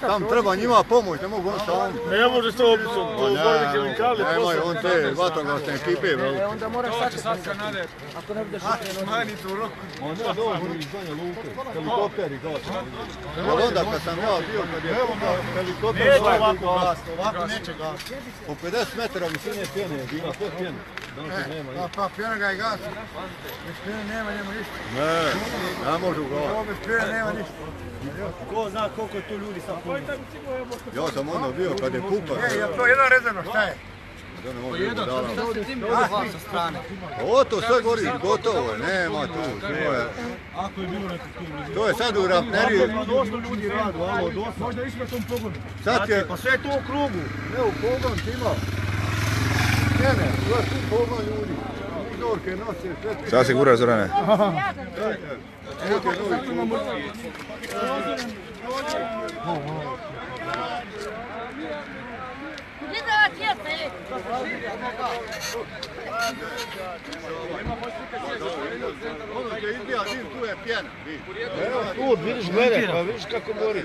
Tam treba njima pomoć, ne mogu on sam. Ne može s to opisom, to zbog kemikali. Nemoj, on te vatrogasne ekipe. Onda moraš sačekati. Ako ne budeš ukrenuo. Maniti u roku. Onda dođu iz Banja Luke, helikopteri gasu. Ali onda kad sam ja bio, kad je helikopter ovako neće gasi. Po 50 metara visine pjene je bila, sve pjene. Pa pjena ga je gasi. Bez pjene nema ništa. Ne možu gasi. Bez pjene nema ništa. Ko zna koliko je tu ljudi sad puno? Ja sam onda bio kad je pukao. Je to jedan rezervno, šta je? Šta ste tim bilo sa strane? O, to sve gori, gotovo je, nema tu. To je sad u rafineriji. Dosta ljudi radu, možda išli na tom pogonu. Pa sve je to u krugu. Ne u pogon, Timo. Ne, to je tu pogon ljudi. Izorke nose, sve. Sad si gura, Zorane. Ono gdje izbija dim, tu je pjena. Evo tu, vidiš glede, pa vidiš kako gori.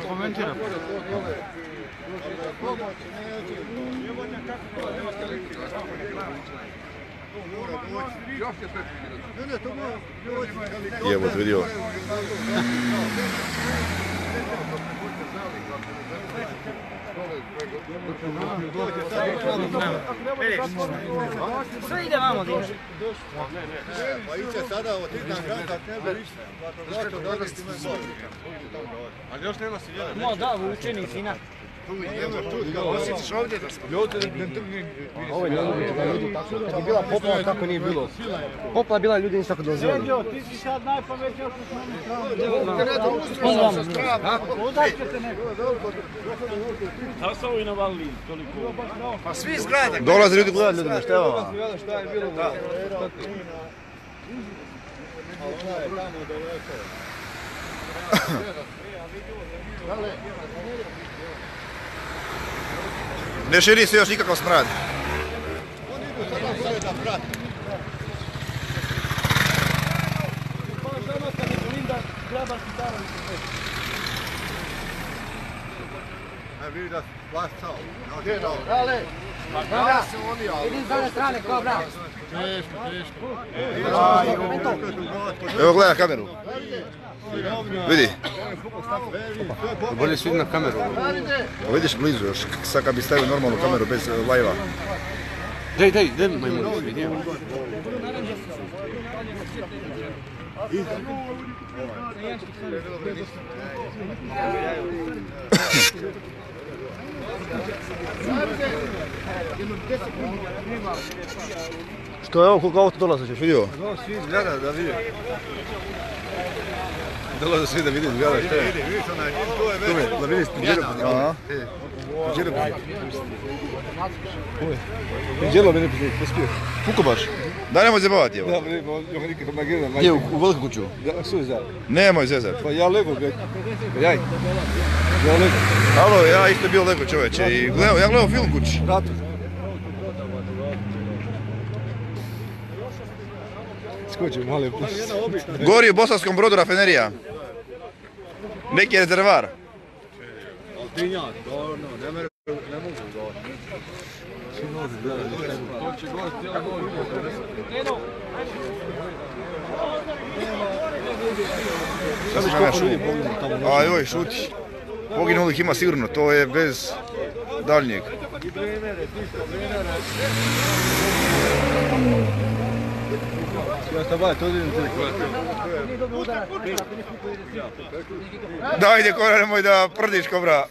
Komentira. Evo, vidio. Sve ide vamo diže. Pa iće sada od Titan Granka, ne bi ništa. Ali još nema siljena. No da, vučeni fina. Osjetiš ovdje da smo. Ovo je ljudi tako. Kad je bila poplava, tako nije bilo. Poplava bila, ljudi nisu tako dozirali. Ti si sad najpametniji od strane. Udaćete neko. Sad su ovi navalili toliko. Pa svi zgrade. Dolaze ljudi gledati ljudima, šta je ovo? Šta je bilo? Ne širi se još nikakav smrad. Oni idu sada sve da prati. Vidi da splascao. Dale! Vidim s one strane, ko brak. Evo gledaj kameru. Vidi. Bolje svi na kameru. Vidiš blizu još, sad kad bi stavio normalnu kameru bez live-a. Dej, majmun, vidio. Što je ovo, koliko auto dolaze ćeš, vidio? Svi izgleda da vidi. Dolaze svi da vidim, gledaj šta je. Vidiš onaj, to je već. Da vidiš Pinđeropu. Aha. Pinđeropu. Pinđelo mi ne pospio. Fuko baš. Da, nemoj zabavati, evo. Gdje, u veliku kuću? Nemoj zezat. Pa ja lego, gledaj. Jaj. Ja lego. Alo, ja isto bio lego čoveče i ja gledao film kući. Skoči, mali. Gori u Bosanskom Brodu rafinerija. Neki rezervar. Tinjak, ne mogu doći. Svi nozi gledali. To će gost cijela noć. Ajoj, šuti. Poginulih ima sigurno, to je bez daljnjeg. Dajde, Kobra, nemoj da prdiš, Kobra.